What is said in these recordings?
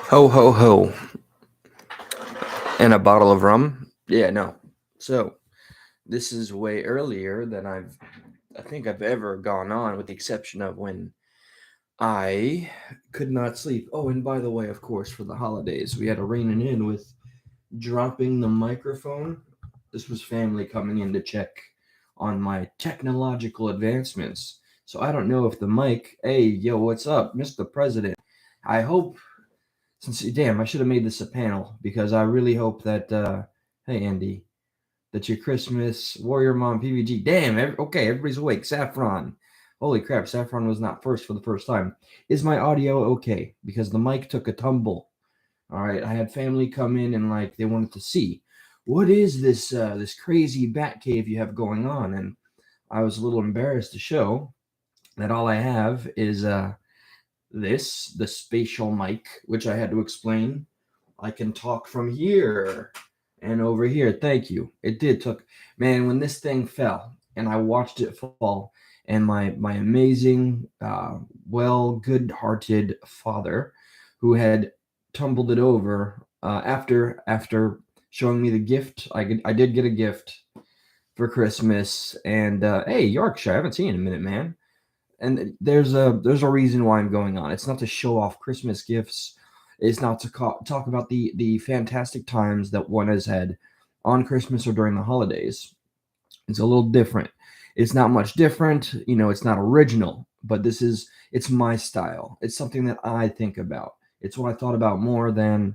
Ho ho ho. And a bottle of rum? Yeah, no. So, this is way earlier than I think I've ever gone on, with the exception of when I could not sleep. Oh, and by the way, of course, for the holidays, we had a reining in with dropping the microphone. This was family coming in to check on my technological advancements. So I don't know if the mic, hey, yo, what's up, Mr. President? I hope Since damn, I should have made this a panel because I really hope that hey Andy, that your Christmas Warrior Mom PVG. Damn, okay, everybody's awake. Saffron, holy crap, Saffron was not first for the first time. Is my audio okay? Because the mic took a tumble. All right, I had family come in and like they wanted to see what is this crazy bat cave you have going on, and I was a little embarrassed to show that all I have is the spatial mic, which I had to explain. I can talk from here and over here. Thank you. It did took man when this thing fell and I watched it fall, and my amazing, good-hearted father, who had tumbled it over after showing me the gift. I did get a gift for Christmas, and hey Yorkshire, I haven't seen you in a minute, man. And there's a reason why I'm going on. It's not to show off Christmas gifts. It's not to talk about the fantastic times that one has had on Christmas or during the holidays. It's a little different. It's not much different. It's not original, but it's my style. It's something that I think about. It's what I thought about more than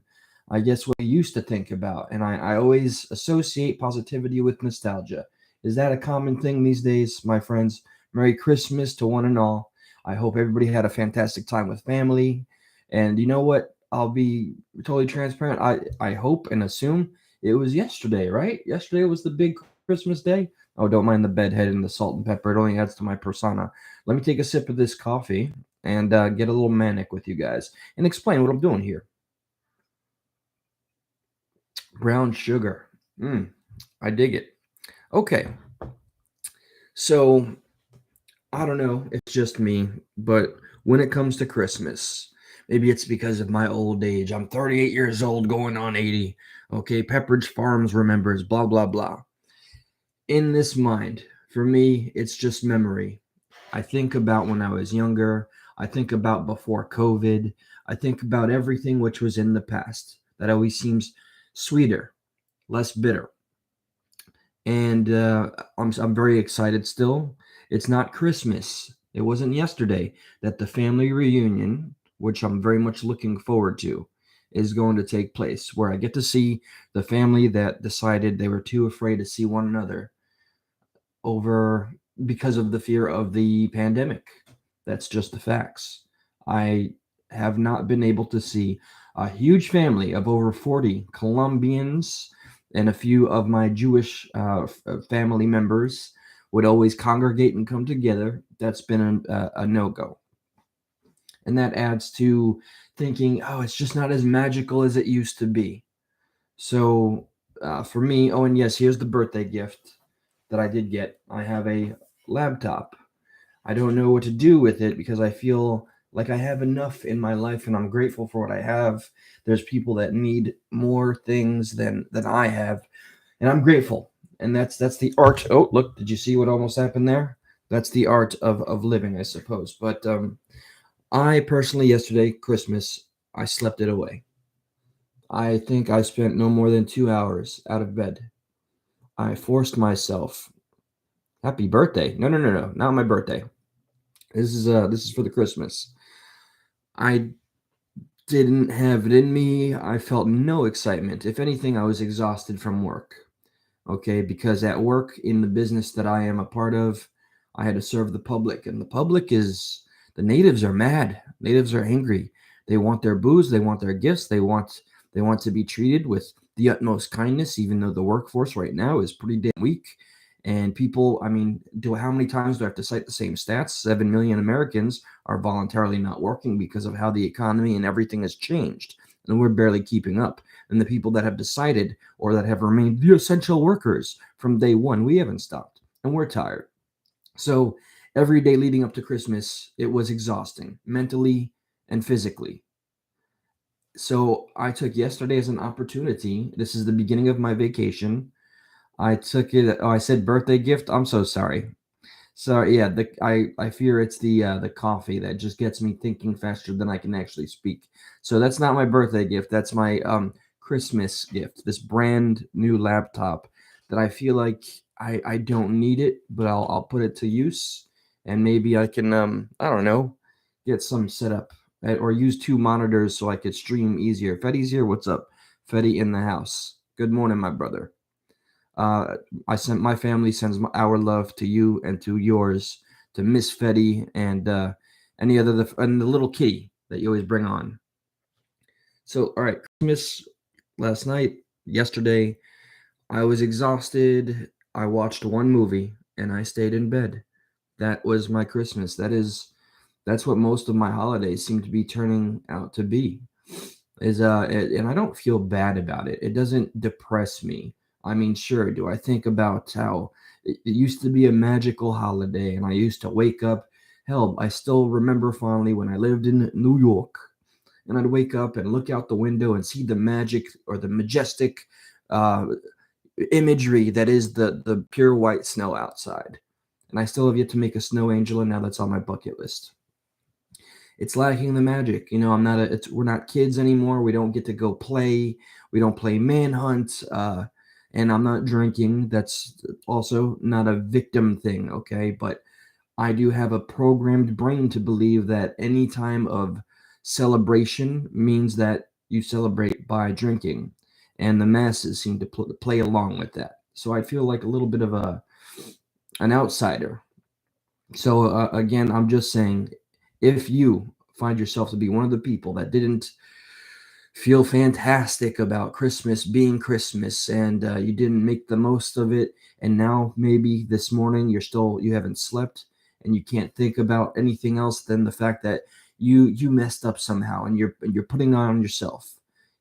I guess what I used to think about. And I always associate positivity with nostalgia. Is that a common thing these days, my friends? Merry Christmas to one and all. I hope everybody had a fantastic time with family. And you know what? I'll be totally transparent. I hope and assume it was yesterday, right? Yesterday was the big Christmas day. Oh, don't mind the bedhead and the salt and pepper. It only adds to my persona. Let me take a sip of this coffee and get a little manic with you guys and explain what I'm doing here. Brown sugar. I dig it. Okay. So I don't know. It's just me. But when it comes to Christmas, maybe it's because of my old age. I'm 38 years old, going on 80. Okay. Pepperidge Farms remembers, blah, blah, blah. In this mind, for me, it's just memory. I think about when I was younger. I think about before COVID. I think about everything which was in the past. That always seems sweeter, less bitter. And I'm very excited still. It's not Christmas. It wasn't yesterday that the family reunion, which I'm very much looking forward to, is going to take place, where I get to see the family that decided they were too afraid to see one another over because of the fear of the pandemic. That's just the facts. I have not been able to see a huge family of over 40 Colombians, and a few of my Jewish family members would always congregate and come together. That's been a no go. And that adds to thinking, oh, it's just not as magical as it used to be. So for me, oh, and yes, here's the birthday gift that I did get. I have a laptop. I don't know what to do with it because I feel like I have enough in my life and I'm grateful for what I have. There's people that need more things than I have, and I'm grateful. And that's the art. Oh, look, did you see what almost happened there? That's the art of living, I suppose. But I personally, yesterday, Christmas, I slept it away. I think I spent no more than 2 hours out of bed. I forced myself. Happy birthday. No, no, no, no, not my birthday. This is for the Christmas. I didn't have it in me. I felt no excitement. If anything, I was exhausted from work. Okay, because at work in the business that I am a part of, I had to serve the public, and the natives are mad. Natives are angry. They want their booze, they want their gifts, they want to be treated with the utmost kindness, even though the workforce right now is pretty damn weak. And people, I mean, do how many times do I have to cite the same stats? 7 million Americans are voluntarily not working because of how the economy and everything has changed, and we're barely keeping up. And the people that have decided or that have remained the essential workers from day one, we haven't stopped, and we're tired. So every day leading up to Christmas, it was exhausting mentally and physically. So I took yesterday as an opportunity. This is the beginning of my vacation. I took it. Oh, I said birthday gift. I'm so sorry. So yeah, I fear it's the coffee that just gets me thinking faster than I can actually speak. So that's not my birthday gift. That's my Christmas gift. This brand new laptop that I feel like I don't need it, but I'll put it to use, and maybe I can I don't know, get some set up or use two monitors so I could stream easier. Fetty's here. What's up, Fetty in the house? Good morning, my brother. Uh, I sent my family sends our love to you and to yours, to Miss Fetty and any other and the little kitty that you always bring on. So, all right, Christmas last night, yesterday, I was exhausted. I watched one movie and I stayed in bed. That was my Christmas. That's what most of my holidays seem to be turning out to be. And I don't feel bad about it. It doesn't depress me. I mean, sure, do I think about how it used to be a magical holiday and I used to wake up. Hell, I still remember fondly when I lived in New York and I'd wake up and look out the window and see the magic or the majestic uh, imagery that is the pure white snow outside. And I still have yet to make a snow angel, and now that's on my bucket list. It's lacking the magic. You know, I'm not a. It's we're not kids anymore. We don't get to go play. We don't play manhunt. And I'm not drinking. That's also not a victim thing. Okay, but I do have a programmed brain to believe that any time of celebration means that you celebrate by drinking, and the masses seem to play along with that. So I feel like a little bit of a an outsider. So again, I'm just saying, if you find yourself to be one of the people that didn't feel fantastic about Christmas being Christmas and you didn't make the most of it, and now maybe this morning you haven't slept and you can't think about anything else than the fact that you messed up somehow and you're putting on yourself.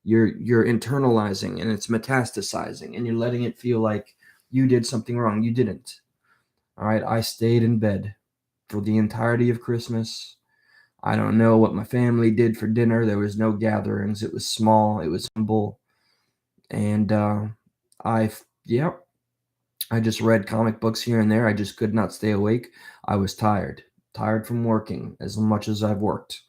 You're internalizing and it's metastasizing and you're letting it feel like you did something wrong. You didn't. All right, I stayed in bed for the entirety of Christmas. I don't know what my family did for dinner. There was no gatherings. It was small. It was humble, and yeah, I just read comic books here and there. I just could not stay awake. I was tired from working as much as I've worked.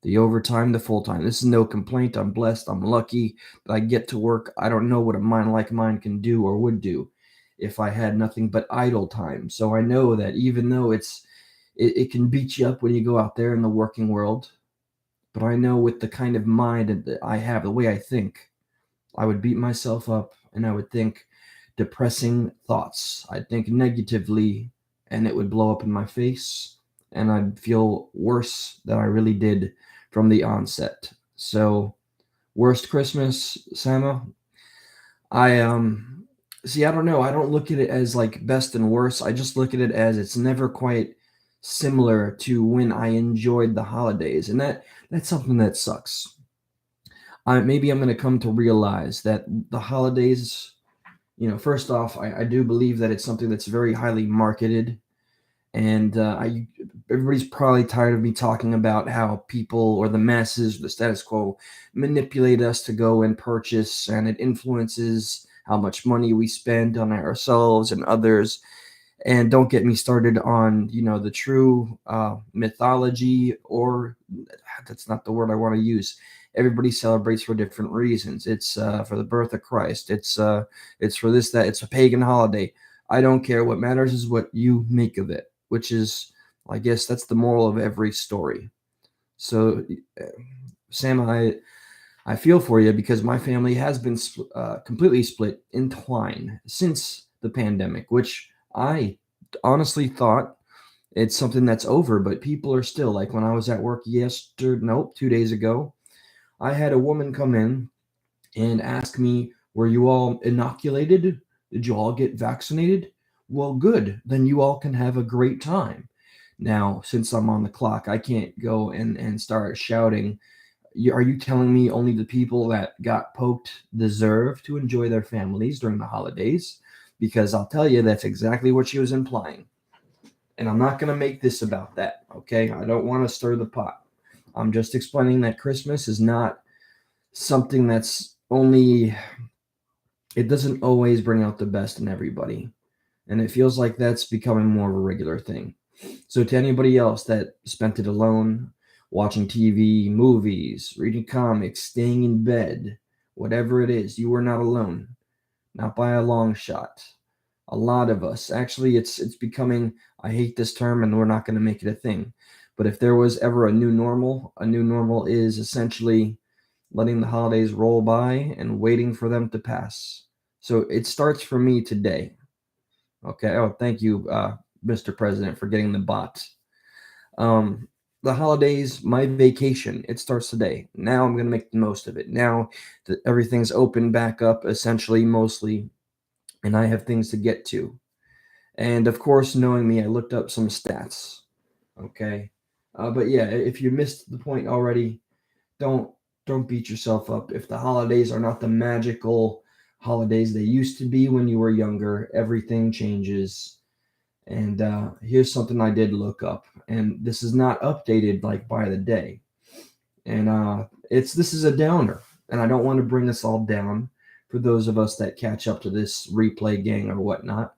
The overtime, the full time. This is no complaint. I'm blessed. I'm lucky that I get to work. I don't know what a mind like mine can do or would do if I had nothing but idle time. So I know that even though it can beat you up when you go out there in the working world, but I know with the kind of mind that I have, the way I think, I would beat myself up and I would think depressing thoughts. I'd think negatively and it would blow up in my face and I'd feel worse than I really did from the onset. So, worst Christmas, Sama? I see, I don't know. I don't look at it as like best and worst. I just look at it as it's never quite similar to when I enjoyed the holidays. And that's something that sucks. Maybe I'm going to come to realize that the holidays, first off, I do believe that it's something that's very highly marketed, and everybody's probably tired of me talking about how people or the masses, the status quo, manipulate us to go and purchase, and it influences how much money we spend on ourselves and others. And don't get me started on the true mythology, or that's not the word I want to use. Everybody celebrates for different reasons. It's for the birth of Christ. It's for this, that. It's a pagan holiday. I don't care. What matters is what you make of it, which is, I guess, that's the moral of every story. So, uh, Sam, I feel for you because my family has been completely split in twine since the pandemic, which I honestly thought it's something that's over, but people are still like when I was at work nope, 2 days ago, I had a woman come in and ask me, "Were you all inoculated? Did you all get vaccinated? Well, good. Then you all can have a great time." Now, since I'm on the clock, I can't go and start shouting. Are you telling me only the people that got poked deserve to enjoy their families during the holidays? Because I'll tell you, that's exactly what she was implying. And I'm not going to make this about that, okay? I don't want to stir the pot. I'm just explaining that Christmas is not something that's only it doesn't always bring out the best in everybody. And it feels like that's becoming more of a regular thing. So to anybody else that spent it alone, watching TV, movies, reading comics, staying in bed, whatever it is, you are not alone. Not by a long shot. A lot of us. Actually, it's becoming, I hate this term and we're not going to make it a thing. But if there was ever a new normal is essentially letting the holidays roll by and waiting for them to pass. So it starts for me today. Okay. Oh, thank you, Mr. President, for getting the bot. Um, the holidays, my vacation, it starts today. Now I'm going to make the most of it. Now that everything's open back up, essentially, mostly, and I have things to get to. And of course, knowing me, I looked up some stats. Okay. But yeah, if you missed the point already, don't don't beat yourself up. If the holidays are not the magical holidays they used to be when you were younger, everything changes. And here's something I did look up, and this is not updated like by the day. And it's this is a downer, and I don't want to bring us all down for those of us that catch up to this replay gang or whatnot.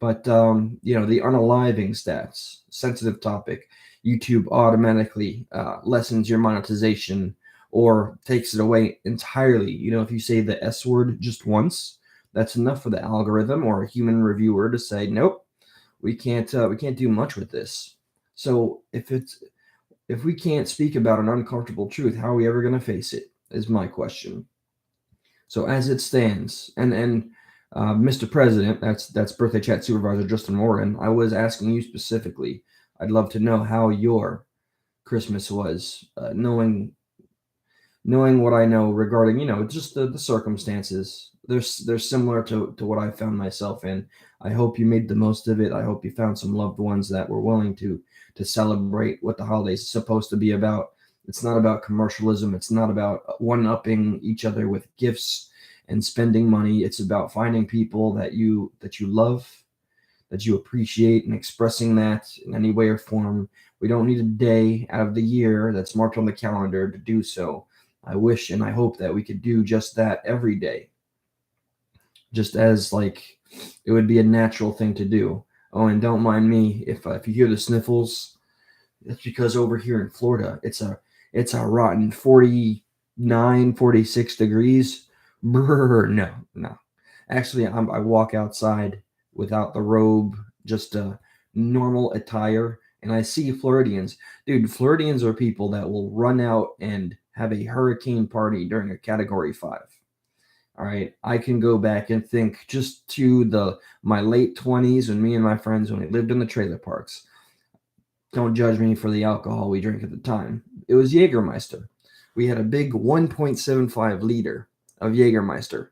But the unaliving stats, sensitive topic. YouTube automatically lessens your monetization or takes it away entirely. If you say the S word just once, that's enough for the algorithm or a human reviewer to say, nope, we can't do much with this. So if we can't speak about an uncomfortable truth, how are we ever going to face it? Is my question. So as it stands, and Mr. President, that's birthday chat supervisor Justin Warren. I was asking you specifically. I'd love to know how your Christmas was, knowing what I know regarding just the circumstances. They're similar to what I found myself in. I hope you made the most of it. I hope you found some loved ones that were willing to celebrate what the holidays is supposed to be about. It's not about commercialism. It's not about one upping each other with gifts and spending money. It's about finding people that you love, that you appreciate, and expressing that in any way or form. We don't need a day out of the year that's marked on the calendar to do so. I wish and I hope that we could do just that every day, just as like it would be a natural thing to do. Oh, and don't mind me if you hear the sniffles. That's because over here in Florida, it's a rotten 49, 46 degrees. Brr, no, no. Actually, I walk outside without the robe, just a normal attire, and I see Floridians. Dude, Floridians are people that will run out and have a hurricane party during a Category 5. All right, I can go back and think just to the my late 20s when me and my friends when we lived in the trailer parks. Don't judge me for the alcohol we drank at the time. It was Jägermeister. We had a big 1.75 liter of Jägermeister,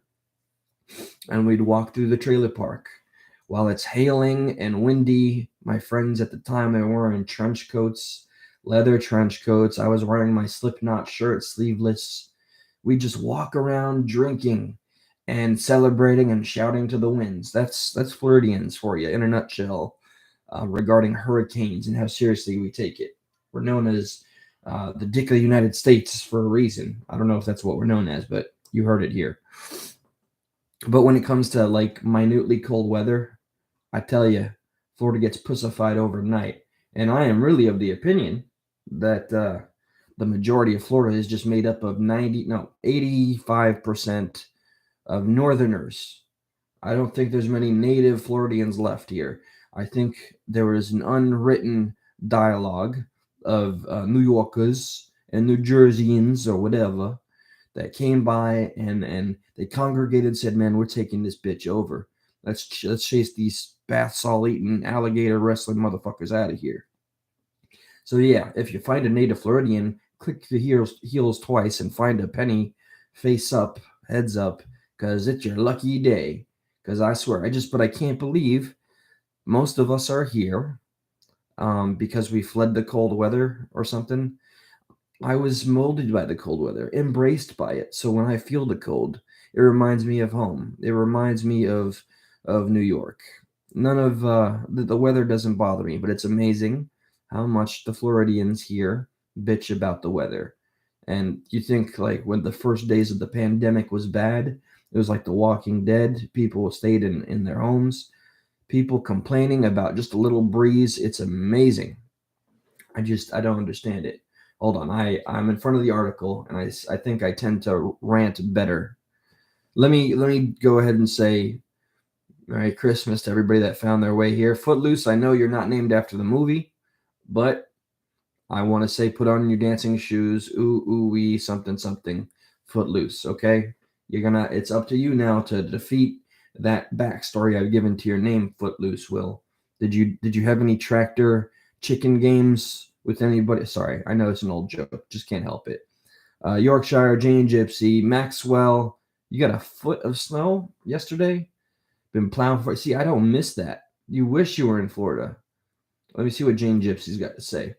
and we'd walk through the trailer park while it's hailing and windy. My friends at the time they were wearing trench coats, leather trench coats. I was wearing my Slipknot shirt, sleeveless. We just walk around drinking and celebrating and shouting to the winds. That's Floridians for you in a nutshell, regarding hurricanes and how seriously we take it. We're known as the Dick of the United States for a reason. I don't know if that's what we're known as, but you heard it here. But when it comes to like minutely cold weather, I tell you, Florida gets pussified overnight. And I am really of the opinion that the majority of Florida is just made up of 85% of northerners. I don't think there's many native Floridians left here. I think there is an unwritten dialogue of New Yorkers and New Jerseyans or whatever that came by and they congregated, said, "Man, we're taking this bitch over. Let's chase these bath salt eating alligator wrestling motherfuckers out of here." So yeah, if you find a native Floridian, click the heels twice and find a penny face up, heads up, because it's your lucky day. Because I swear, but I can't believe most of us are here because we fled the cold weather or something. I was molded by the cold weather, embraced by it. So when I feel the cold, it reminds me of home. It reminds me of New York. None of the weather doesn't bother me, but it's amazing how much the Floridians here bitch about the weather. And you think like when the first days of the pandemic was bad, it was like The Walking Dead. People stayed in their homes. People complaining about just a little breeze. It's amazing. I don't understand it. Hold on, I'm in front of the article, and I think I tend to rant better. Let me go ahead and say Merry Christmas to everybody that found their way here. Footloose, I know you're not named after the movie, but I want to say put on your dancing shoes. Ooh, ooh, wee, something, something. Footloose, okay? It's up to you now to defeat that backstory I've given to your name, Footloose, Will. Did you have any tractor chicken games with anybody? Sorry, I know it's an old joke. Just can't help it. Yorkshire, Jane Gypsy, Maxwell. You got a foot of snow yesterday? Been plowing for. See, I don't miss that. You wish you were in Florida. Let me see what Jane Gypsy's got to say.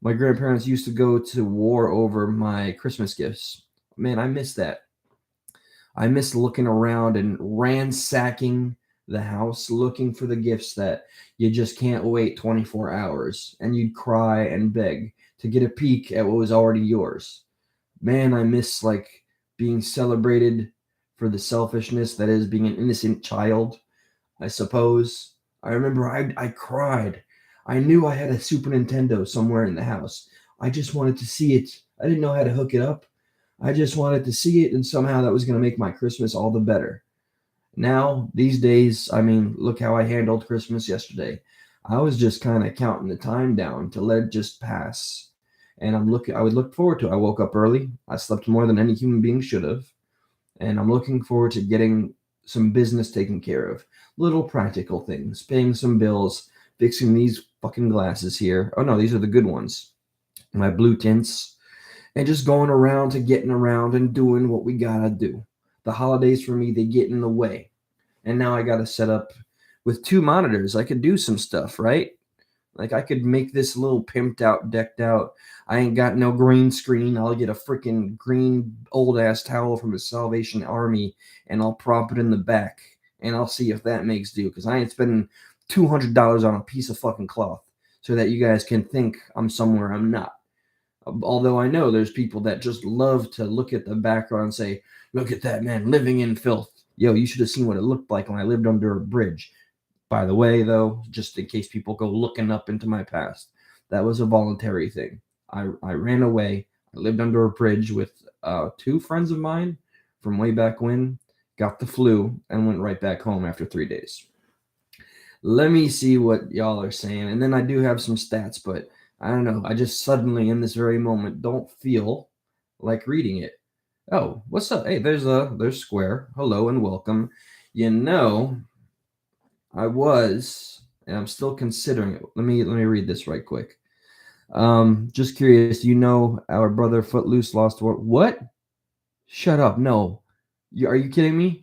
My grandparents used to go to war over my Christmas gifts. Man, I miss that. I miss looking around and ransacking the house looking for the gifts that you just can't wait 24 hours and you'd cry and beg to get a peek at what was already yours. Man, I miss like being celebrated for the selfishness that is being an innocent child, I suppose. I remember I cried. I knew I had a Super Nintendo somewhere in the house. I just wanted to see it. I didn't know how to hook it up. I just wanted to see it, and somehow that was going to make my Christmas all the better. Now, these days, I mean, look how I handled Christmas yesterday. I was just kind of counting the time down to let it just pass. And I would look forward to it. I woke up early. I slept more than any human being should have. And I'm looking forward to getting some business taken care of. Little practical things, paying some bills, fixing these fucking glasses here. Oh no, these are the good ones. My blue tints. And just going around to getting around and doing what we gotta do. The holidays for me, they get in the way. And now I gotta set up with two monitors. I could do some stuff, right? Like I could make this a little pimped out, decked out. I ain't got no green screen. I'll get a freaking green old ass towel from the Salvation Army and I'll prop it in the back and I'll see if that makes do. Because I ain't spending $200 on a piece of fucking cloth so that you guys can think I'm somewhere I'm not. Although I know there's people that just love to look at the background and say, look at that man living in filth. Yo, you should have seen what it looked like when I lived under a bridge. By the way, though, just in case people go looking up into my past, that was a voluntary thing. I ran away. I lived under a bridge with two friends of mine from way back when, got the flu, and went right back home after 3 days. Let me see what y'all are saying. And then I do have some stats, but I don't know. I just suddenly, in this very moment, don't feel like reading it. Oh, what's up? Hey, there's Square. Hello and welcome. You know, I was, and I'm still considering it. Let me read this right quick. Just curious. You know, our brother Footloose lost work. What? Shut up. No. Are you kidding me?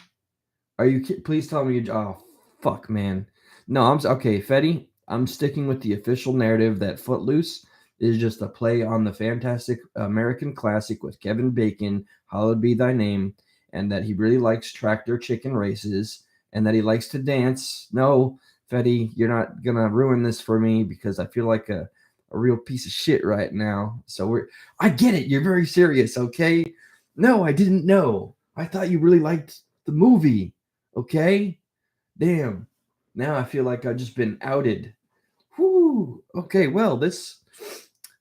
Please tell me oh, fuck, man. No, okay, Fetty. I'm sticking with the official narrative that Footloose is just a play on the fantastic American classic with Kevin Bacon, Hallowed Be Thy Name, and that he really likes tractor chicken races and that he likes to dance. No, Fetty, you're not gonna ruin this for me because I feel like a real piece of shit right now. I get it. You're very serious, okay? No, I didn't know. I thought you really liked the movie. Okay? Damn. Now I feel like I've just been outed. Whoo. Okay, well, this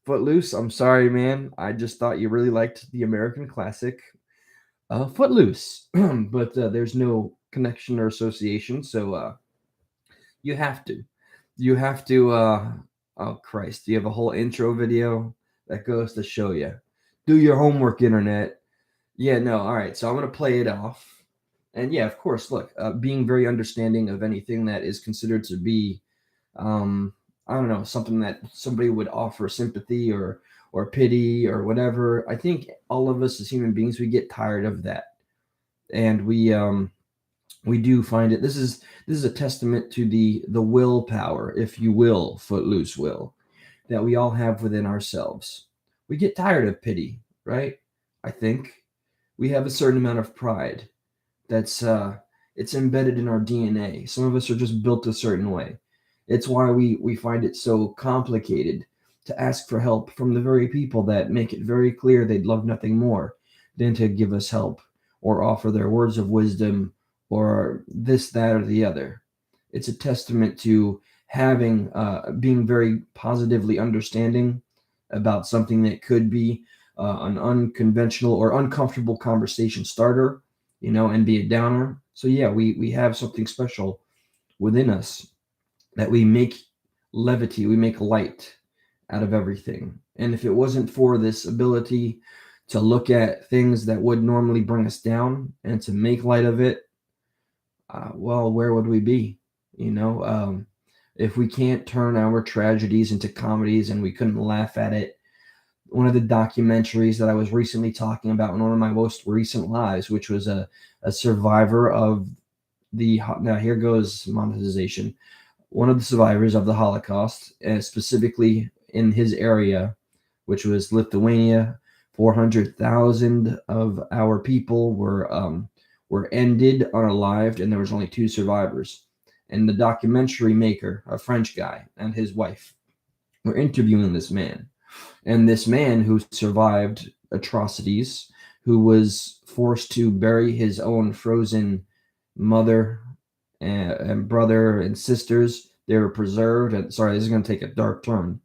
Footloose, I'm sorry, man. I just thought you really liked the American classic Footloose. But there's no connection or association, so you have to. You have to oh Christ, you have a whole intro video that goes to show you. Do your homework, internet. Yeah, no, all right. So I'm gonna play it off. And yeah, of course, look, being very understanding of anything that is considered to be, I don't know, something that somebody would offer sympathy or pity or whatever. I think all of us as human beings, we get tired of that, and we do find it. This is a testament to the willpower, if you will, Footloose will, that we all have within ourselves. We get tired of pity, right? I think we have a certain amount of pride that's it's embedded in our DNA. Some of us are just built a certain way. It's why we find it so complicated to ask for help from the very people that make it very clear they'd love nothing more than to give us help or offer their words of wisdom or this, that, or the other. It's a testament to being very positively understanding about something that could be an unconventional or uncomfortable conversation starter, and be a downer. So yeah, we have something special within us that we make levity, we make light out of everything. And if it wasn't for this ability to look at things that would normally bring us down and to make light of it, well, where would we be? If we can't turn our tragedies into comedies and we couldn't laugh at it. One of the documentaries that I was recently talking about in one of my most recent lives, which was a survivor of now here goes monetization, one of the survivors of the Holocaust, specifically in his area, which was Lithuania. 400,000 of our people were ended unalived, and there was only 2 survivors. And the documentary maker, a French guy, and his wife were interviewing this man. And this man who survived atrocities, who was forced to bury his own frozen mother and brother and sisters, they were preserved. And sorry, this is going to take a dark turn.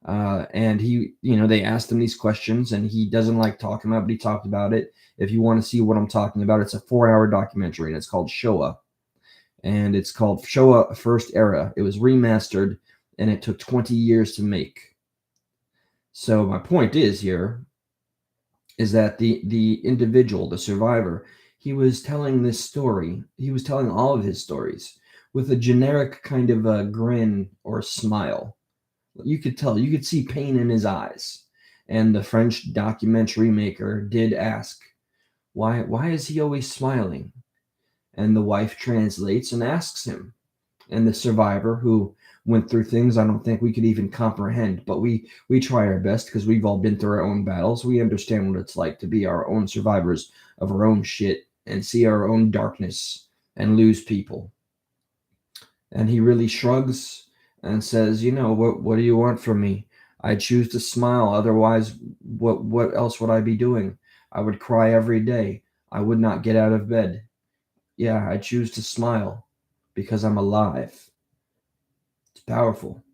And they asked him these questions, and he doesn't like talking about it, but he talked about it. If you want to see what I'm talking about, it's a 4-hour documentary, and it's called Shoah. And it's called Shoah First Era. It was remastered, and it took 20 years to make. So my point is that the individual, the survivor, he was telling this story. He was telling all of his stories with a generic kind of a grin or smile. You could see pain in his eyes. And the French documentary maker did ask, why is he always smiling? And the wife translates and asks him. And the survivor, who went through things I don't think we could even comprehend, but we try our best because we've all been through our own battles. We understand what it's like to be our own survivors of our own shit and see our own darkness and lose people. And he really shrugs and says, what do you want from me? I choose to smile. Otherwise, what else would I be doing? I would cry every day. I would not get out of bed. Yeah, I choose to smile because I'm alive. It's powerful.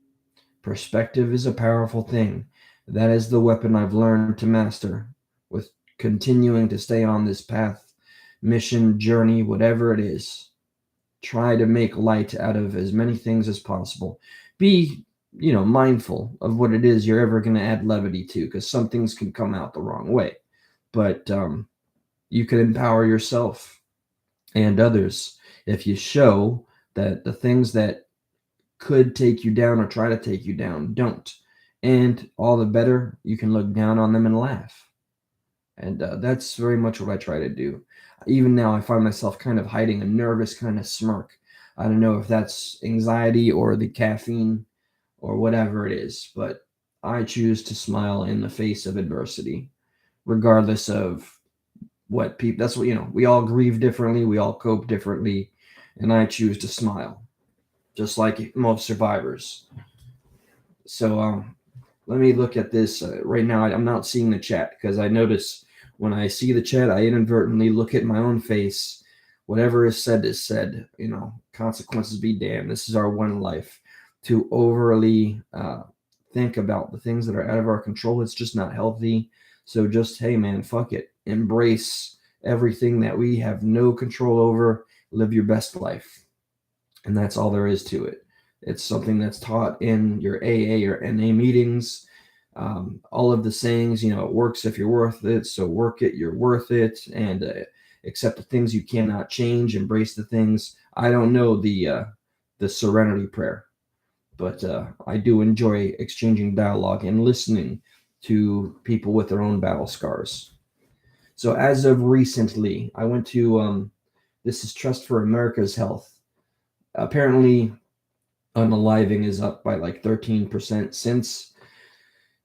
Perspective is a powerful thing. That is the weapon I've learned to master with continuing to stay on this path, mission, journey, whatever it is. Try to make light out of as many things as possible. Be, mindful of what it is you're ever going to add levity to, because some things can come out the wrong way. But you can empower yourself and others if you show that the things that could take you down or try to take you down don't. And all the better, you can look down on them and laugh. And that's very much what I try to do. Even now, I find myself kind of hiding a nervous kind of smirk. I don't know if that's anxiety or the caffeine or whatever it is, but I choose to smile in the face of adversity, regardless of what people, that's what, we all grieve differently, we all cope differently, and I choose to smile, just like most survivors. So, let me look at this right now. I'm not seeing the chat because I notice when I see the chat, I inadvertently look at my own face. Whatever is said is said. Consequences be damned. This is our one life. To overly think about the things that are out of our control, it's just not healthy. So just, hey man, fuck it. Embrace everything that we have no control over. Live your best life. And that's all there is to it. It's something that's taught in your AA or NA meetings. All of the sayings, it works if you're worth it. So work it, you're worth it. And accept the things you cannot change. Embrace the things. I don't know the serenity prayer, but I do enjoy exchanging dialogue and listening to people with their own battle scars. So as of recently, I went to, this is Trust for America's Health. Apparently, unaliving is up by like 13% since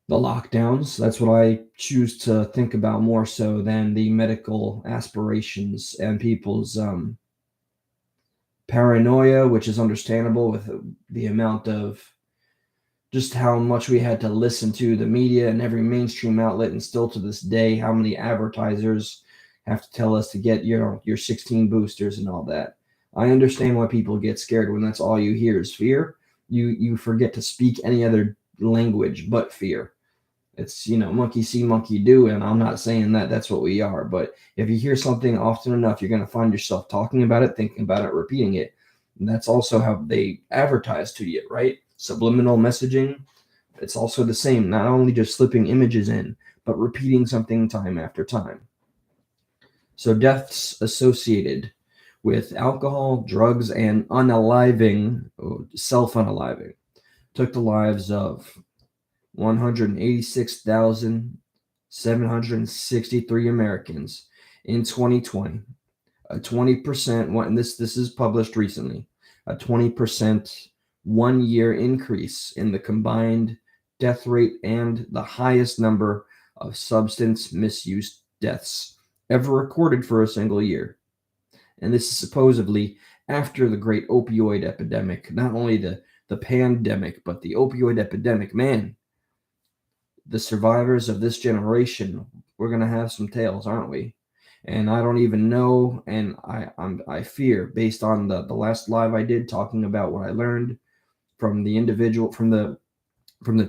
the lockdowns. That's what I choose to think about more so than the medical aspirations and people's paranoia, which is understandable with the amount of just how much we had to listen to the media and every mainstream outlet, and still to this day, how many advertisers have to tell us to get your 16 boosters and all that. I understand why people get scared when that's all you hear is fear. You forget to speak any other language but fear. It's, monkey see, monkey do, and I'm not saying that that's what we are, but if you hear something often enough, you're going to find yourself talking about it, thinking about it, repeating it. And that's also how they advertise to you, right? Subliminal messaging. It's also the same, not only just slipping images in, but repeating something time after time. So deaths associated with alcohol, drugs, and unaliving, self-unaliving, took the lives of 186,763 Americans in 2020. A 20%, and this is published recently, a 20% 1 year increase in the combined death rate and the highest number of substance misuse deaths ever recorded for a single year. And this is supposedly after the great opioid epidemic, not only the pandemic, but the opioid epidemic. Man, the survivors of this generation, we're going to have some tales, aren't we? And I don't even know, and I fear, based on the last live I did talking about what I learned from the individual, from the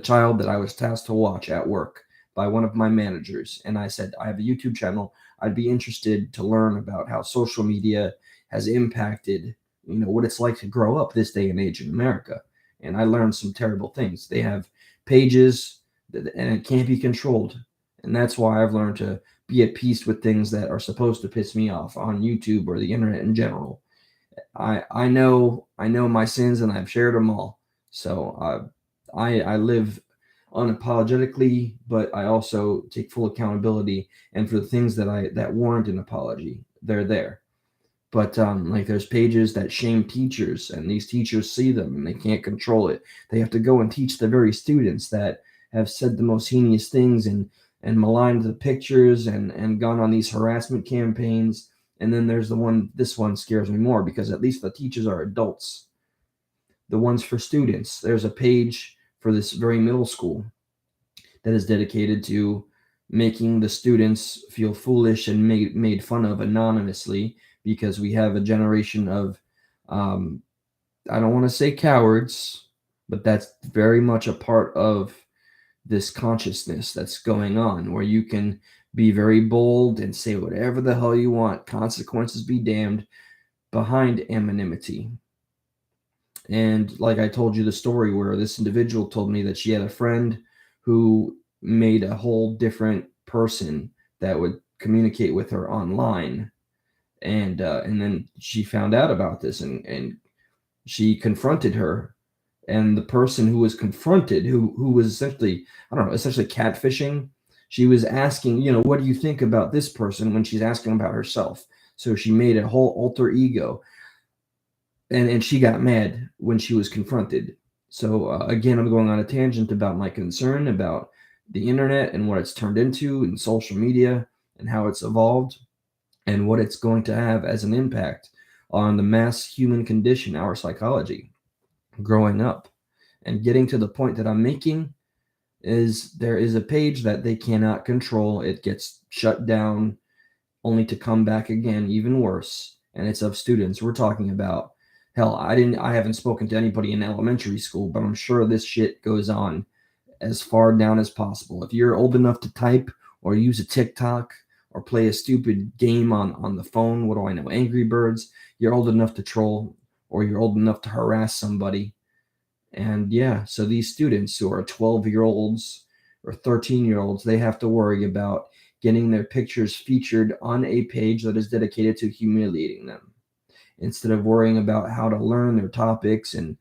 child that I was tasked to watch at work by one of my managers. And I said, I have a YouTube channel. I'd be interested to learn about how social media has impacted, what it's like to grow up this day and age in America. And I learned some terrible things. They have pages and it can't be controlled. And that's why I've learned to be at peace with things that are supposed to piss me off on YouTube or the internet in general. I know my sins, and I've shared them all. So I live unapologetically, but I also take full accountability. And for the things that warrant an apology, they're there. But like, there's pages that shame teachers, and these teachers see them and they can't control it. They have to go and teach the very students that have said the most heinous things and maligned the pictures and gone on these harassment campaigns. And then there's this one scares me more, because at least the teachers are adults. The ones for students, there's a page for this very middle school that is dedicated to making the students feel foolish and made fun of anonymously, because we have a generation of, I don't want to say cowards, but that's very much a part of this consciousness that's going on, where you can be very bold and say whatever the hell you want, consequences be damned, behind anonymity. And like I told you the story where this individual told me that she had a friend who made a whole different person that would communicate with her online. And then she found out about this, and she confronted her. And the person who was confronted, who was essentially, I don't know, essentially catfishing, she was asking, what do you think about this person, when she's asking about herself. So she made a whole alter ego. And she got mad when she was confronted. So again, I'm going on a tangent about my concern about the internet and what it's turned into, and social media, and how it's evolved, and what it's going to have as an impact on the mass human condition, our psychology, growing up. And getting to the point that I'm making is, there is a page that they cannot control. It gets shut down only to come back again, even worse. And it's of students. We're talking about, hell, I haven't spoken to anybody in elementary school, but I'm sure this shit goes on as far down as possible. If you're old enough to type or use a TikTok or play a stupid game on the phone, what do I know, Angry Birds, you're old enough to troll, or you're old enough to harass somebody. And yeah, so these students who are 12-year-olds or 13-year-olds, they have to worry about getting their pictures featured on a page that is dedicated to humiliating them, instead of worrying about how to learn their topics and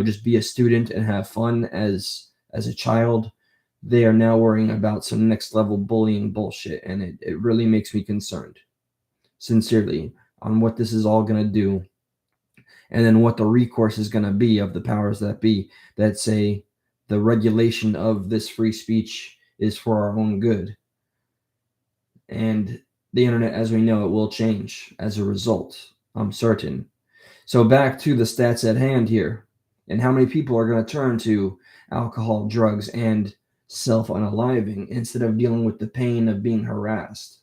just be a student and have fun as a child. They are now worrying about some next level bullying bullshit, and it really makes me concerned, sincerely, on what this is all going to do, and then what the recourse is going to be of the powers that be, that say the regulation of this free speech is for our own good. And the internet, as we know it, will change as a result, I'm certain. So back to the stats at hand here. And how many people are going to turn to alcohol, drugs, and self-unaliving instead of dealing with the pain of being harassed?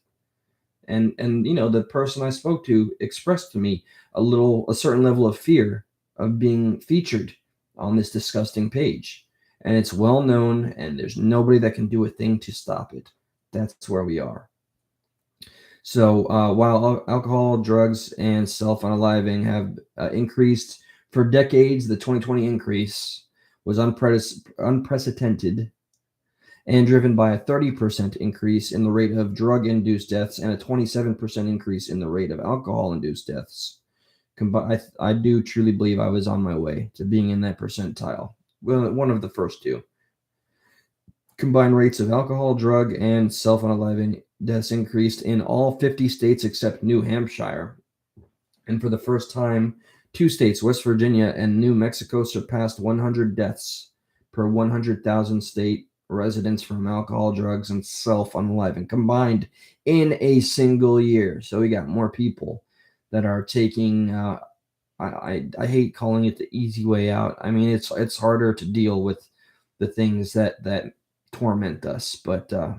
And the person I spoke to expressed to me a certain level of fear of being featured on this disgusting page. And it's well known, and there's nobody that can do a thing to stop it. That's where we are. So while alcohol, drugs, and self-unaliving have increased for decades, the 2020 increase was unprecedented and driven by a 30% increase in the rate of drug-induced deaths and a 27% increase in the rate of alcohol-induced deaths. I do truly believe I was on my way to being in that percentile. Well, one of the first two. Combined rates of alcohol, drug, and self-unaliving deaths increased in all 50 states except New Hampshire. And for the first time, two states, West Virginia and New Mexico, surpassed 100 deaths per 100,000 state residents from alcohol, drugs, and self-unaliving combined in a single year. So we got more people that are taking. I hate calling it the easy way out. I mean, it's harder to deal with the things that torment us, but I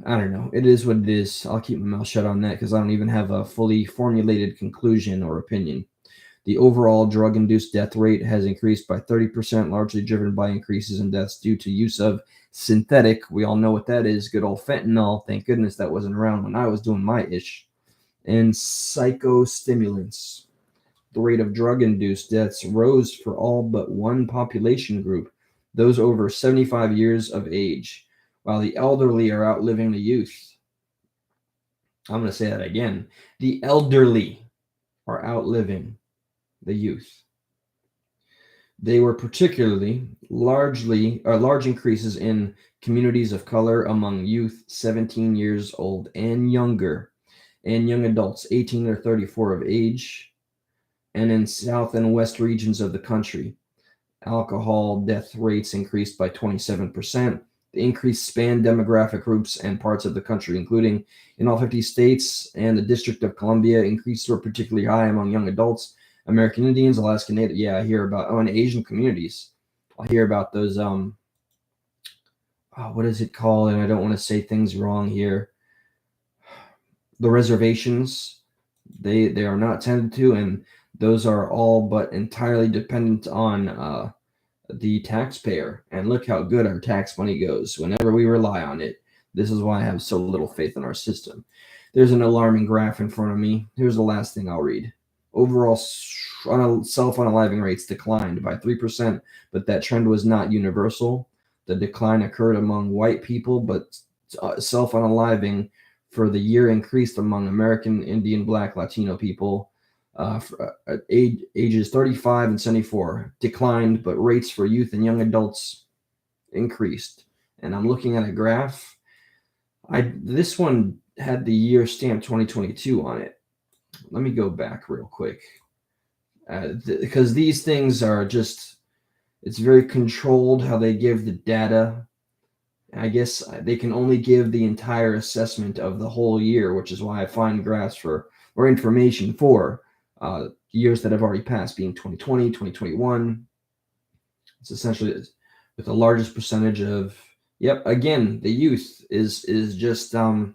don't know. It is what it is. I'll keep my mouth shut on that because I don't even have a fully formulated conclusion or opinion. The overall drug induced death rate has increased by 30%, largely driven by increases in deaths due to use of synthetic. We all know what that is. Good old fentanyl. Thank goodness that wasn't around when I was doing my ish. And psychostimulants. The rate of drug induced deaths rose for all but one population group, those over 75 years of age, while the elderly are outliving the youth. I'm going to say that again. The elderly are outliving the youth. They were particularly large increases in communities of color among youth 17 years old and younger, and young adults 18 or 34 of age, and in south and west regions of the country. Alcohol death rates increased by 27%. The increase spanned demographic groups and parts of the country, including in all 50 states and the District of Columbia. Increases were particularly high among young adults, American Indians, Alaska Native. Yeah, I hear about and Asian communities. I hear about those. What is it called? And I don't want to say things wrong here. The reservations, they are not tended to, and those are all but entirely dependent on the taxpayer. And look how good our tax money goes whenever we rely on it. This is why I have so little faith in our system. There's an alarming graph in front of me. Here's the last thing I'll read. Overall self-unaliving rates declined by 3%, but that trend was not universal. The decline occurred among white people, but self-unaliving for the year increased among American, Indian, Black, Latino people. Ages 35 and 74 declined, but rates for youth and young adults increased. And I'm looking at a graph. This one had the year stamp 2022 on it. Let me go back real quick because these things are just, it's very controlled how they give the data. I guess they can only give the entire assessment of the whole year, which is why I find graphs for or information for years that have already passed, being 2020, 2021. It's essentially with the largest percentage of, yep, again, the youth is just the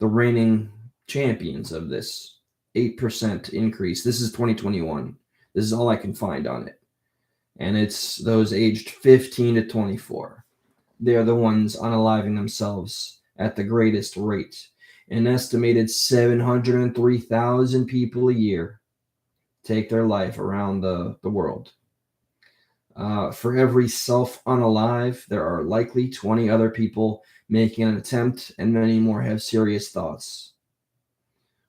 reigning champions of this 8% increase. This is 2021. This is all I can find on it. And it's those aged 15 to 24. They're the ones unaliving themselves at the greatest rate. An estimated 703,000 people a year take their life around the world. For every self-unalive, there are likely 20 other people making an attempt, and many more have serious thoughts.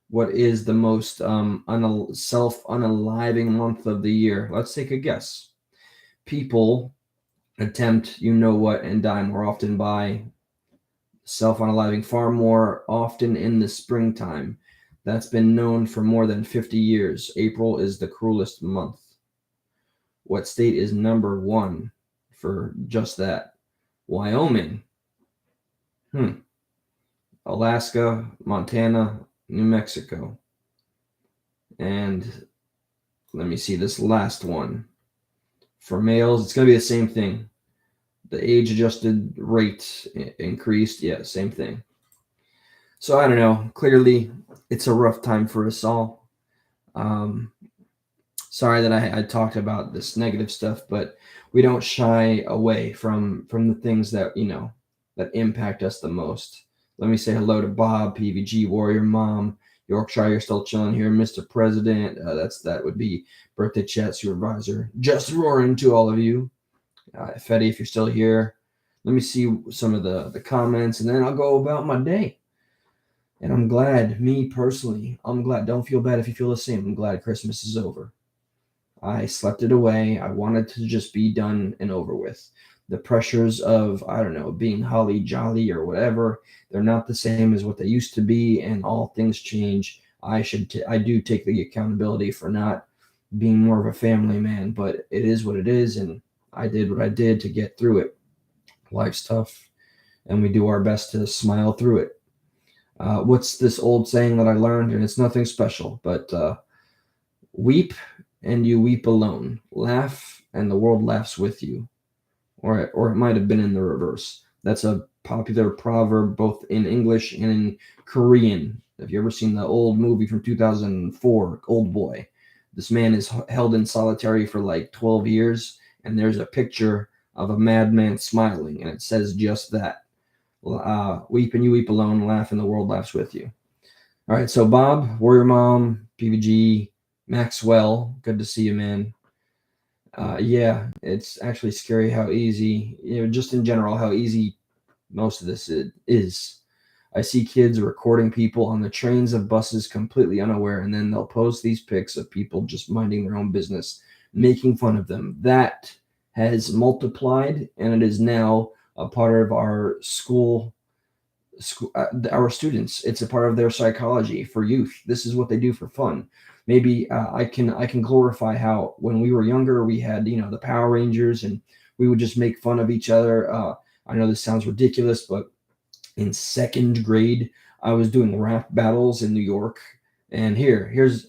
What is the most self-unaliving month of the year? Let's take a guess. People attempt you know what and die more often by self-unaliving far more often in the springtime. That's been known for more than 50 years. April is the cruelest month. What state is number one for just that? Wyoming. Alaska, Montana, New Mexico. And let me see this last one. For males, it's going to be the same thing. The age adjusted rate increased. Yeah, same thing. So I don't know. Clearly, it's a rough time for us all. Um, Sorry that I talked about this negative stuff, but we don't shy away from the things that that impact us the most. Let me say hello to Bob, PVG Warrior Mom, Yorkshire. You're still chilling here, Mr. President. That would be birthday chat supervisor. Just roaring to all of you, Fetty, if you're still here. Let me see some of the comments, and then I'll go about my day. And I'm glad, me personally, I'm glad. Don't feel bad if you feel the same. I'm glad Christmas is over. I slept it away. I wanted to just be done and over with. The pressures of, I don't know, being holly jolly or whatever, they're not the same as what they used to be, and all things change. I do take the accountability for not being more of a family man, but it is what it is, and I did what I did to get through it. Life's tough, and we do our best to smile through it. What's this old saying that I learned? And it's nothing special, but weep and you weep alone. Laugh and the world laughs with you. Or it might have been in the reverse. That's a popular proverb both in English and in Korean. Have you ever seen the old movie from 2004, Old Boy? This man is held in solitary for like 12 years, and there's a picture of a madman smiling, and it says just that. Weep and you weep alone, laugh and the world laughs with you. All right, so Bob, Warrior Mom, PVG, Maxwell, good to see you, man. Yeah, it's actually scary how easy, just in general, how easy most of this is. I see kids recording people on the trains of buses completely unaware, and then they'll post these pics of people just minding their own business, making fun of them. That has multiplied, and it is now a part of our our students. It's a part of their psychology for youth. This is what they do for fun. Maybe I can glorify how when we were younger we had the Power Rangers, and we would just make fun of each other. I know this sounds ridiculous, but in second grade I was doing rap battles in New York, and here's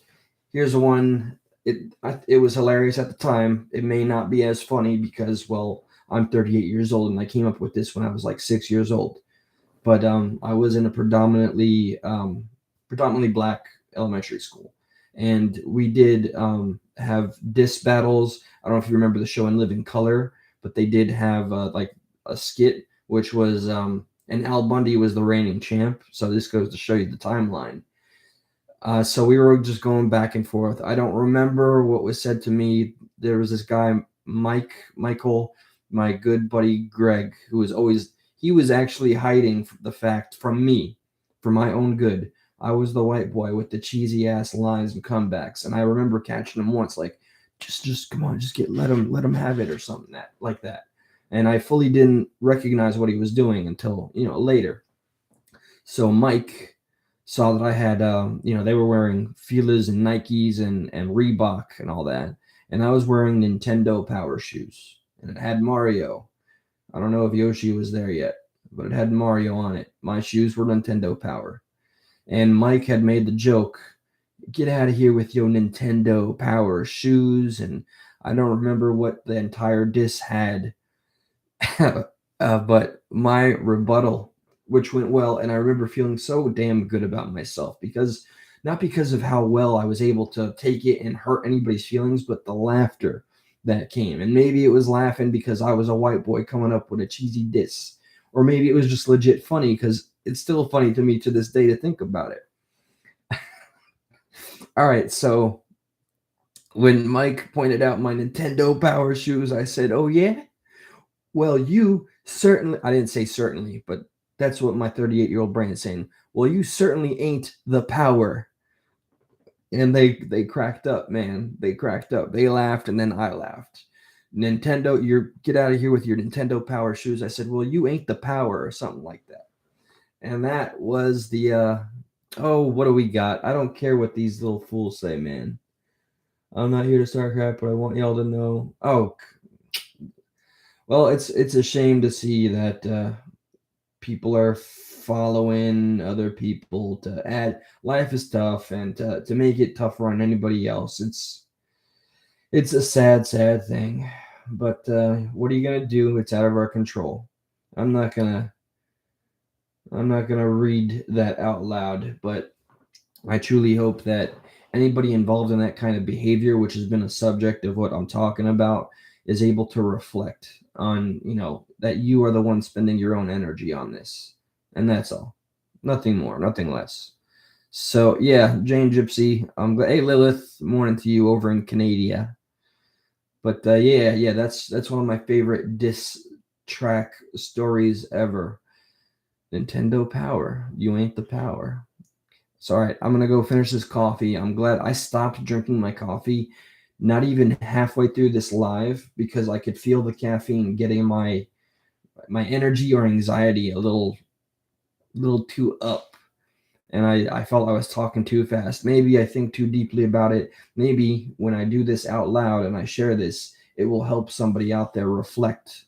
one. It was hilarious at the time. It may not be as funny because, well, I'm 38 years old and I came up with this when I was like 6 years old. But I was in a predominantly black elementary school, and we did have diss battles. I don't know if you remember the show In Living Color, but they did have like a skit, which was and Al Bundy was the reigning champ. So this goes to show you the timeline. So we were just going back and forth. I don't remember what was said to me. There was this guy, Michael, my good buddy Greg, who was always, he was actually hiding the fact from me, for my own good. I was the white boy with the cheesy ass lines and comebacks, and I remember catching him once, like, just come on, just let him have it or something like that. And I fully didn't recognize what he was doing until later. So Mike saw that I had, they were wearing Fila's and Nikes and Reebok and all that, and I was wearing Nintendo Power shoes, and it had Mario. I don't know if Yoshi was there yet, but it had Mario on it. My shoes were Nintendo Power, and Mike had made the joke, "Get out of here with your Nintendo Power shoes," and I don't remember what the entire diss had, but my rebuttal, which went well, and I remember feeling so damn good about myself because not because of how well I was able to take it and hurt anybody's feelings, but the laughter that came. And maybe it was laughing because I was a white boy coming up with a cheesy diss, or maybe it was just legit funny because it's still funny to me to this day to think about it. All right, so when Mike pointed out my Nintendo Power shoes, I said, "Oh yeah? Well, you certainly," I didn't say certainly, but that's what my 38-year-old brain is saying. "Well, you certainly ain't the power." And they cracked up, man. They cracked up. They laughed, and then I laughed. Nintendo, you're get out of here with your Nintendo Power shoes. I said, "Well, you ain't the power," or something like that. And that was the oh, what do we got? I don't care what these little fools say, man. I'm not here to start crap, but I want y'all to know. Oh, well, it's a shame to see that people are following other people to add. Life is tough, and to make it tougher on anybody else, it's a sad thing. but what are you gonna do? It's out of our control. I'm not gonna I'm not gonna read that out loud, but I truly hope that anybody involved in that kind of behavior, which has been a subject of what I'm talking about, is able to reflect on, that you are the one spending your own energy on this. And that's all. Nothing more, nothing less. So yeah, Jane Gypsy, I'm glad. Hey Lilith, morning to you over in Canada. But yeah, that's one of my favorite diss track stories ever. Nintendo Power, you ain't the power. So, all right, I'm gonna go finish this coffee. I'm glad I stopped drinking my coffee, not even halfway through this live, because I could feel the caffeine getting my energy or anxiety a little too up, and I felt I was talking too fast. Maybe I think too deeply about it. Maybe when I do this out loud and I share this, it will help somebody out there reflect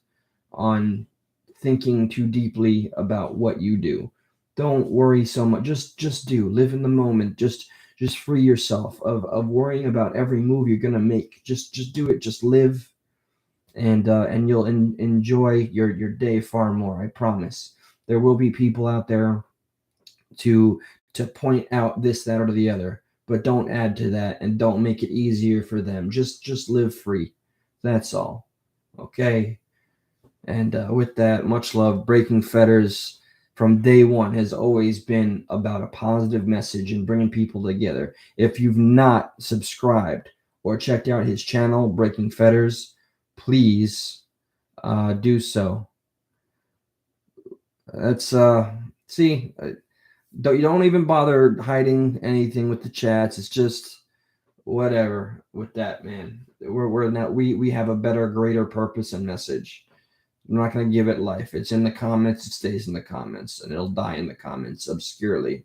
on thinking too deeply about what you do. Don't worry so much. Just do. Live in the moment. Just free yourself of worrying about every move you're gonna make. Just do it. Just live, and you'll enjoy your day far more. I promise. There will be people out there to point out this, that, or the other, but don't add to that and don't make it easier for them. Just live free. That's all. Okay. And with that, much love. Breaking Fetters from day one has always been about a positive message and bringing people together. If you've not subscribed or checked out his channel, Breaking Fetters, please do so. That's see, you don't even bother hiding anything with the chats. It's just whatever with that, man. We're not we have a better, greater purpose and message. I'm not going to give it life. It's in the comments. It stays in the comments, and it'll die in the comments obscurely.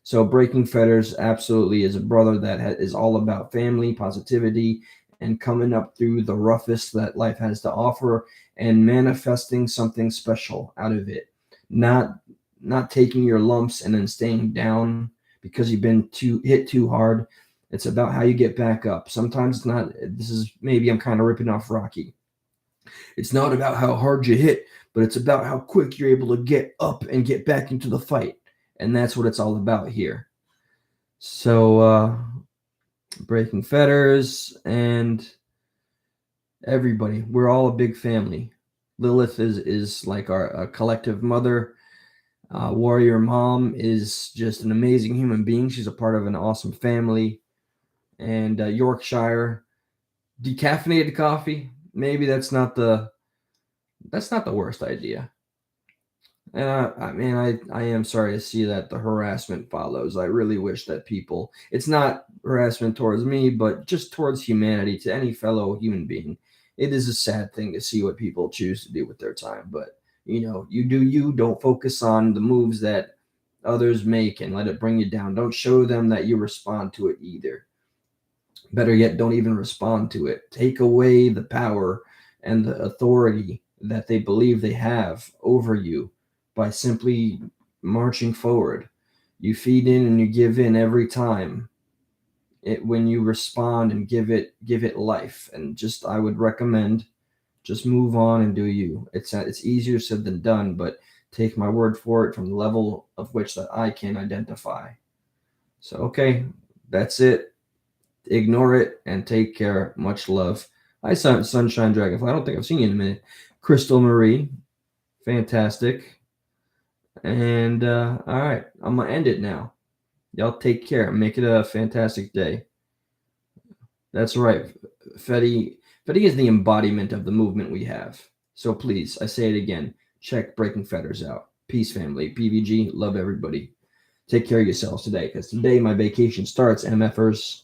So Breaking Fetters absolutely is a brother that is all about family, positivity, and coming up through the roughest that life has to offer and manifesting something special out of it. Not taking your lumps and then staying down because you've been hit too hard. It's about how you get back up. Sometimes it's not. This is maybe I'm kind of ripping off Rocky. It's not about how hard you hit, but it's about how quick you're able to get up and get back into the fight. And that's what it's all about here. So, Breaking Fetters and everybody, we're all a big family. Lilith is like our collective mother. Warrior Mom is just an amazing human being. She's a part of an awesome family. And Yorkshire, decaffeinated coffee. Maybe that's not the worst idea. And I am sorry to see that the harassment follows. I really wish that people, it's not harassment towards me, but just towards humanity, to any fellow human being. It is a sad thing to see what people choose to do with their time. But, you do you, don't focus on the moves that others make and let it bring you down. Don't show them that you respond to it either. Better yet, don't even respond to it. Take away the power and the authority that they believe they have over you by simply marching forward. You feed in and you give in every time. When you respond and give it life, and just I would recommend just move on and do you. It's easier said than done, but take my word for it from the level of which that I can identify. So okay, that's it. Ignore it and take care. Much love. Hi, Sunshine Dragonfly. I don't think I've seen you in a minute. Crystal Marie, fantastic. And all right, I'm gonna end it now. Y'all take care. Make it a fantastic day. That's right. Fetty is the embodiment of the movement we have. So please, I say it again, check Breaking Fetters out. Peace, family. PVG, love everybody. Take care of yourselves today, because today my vacation starts, MFers.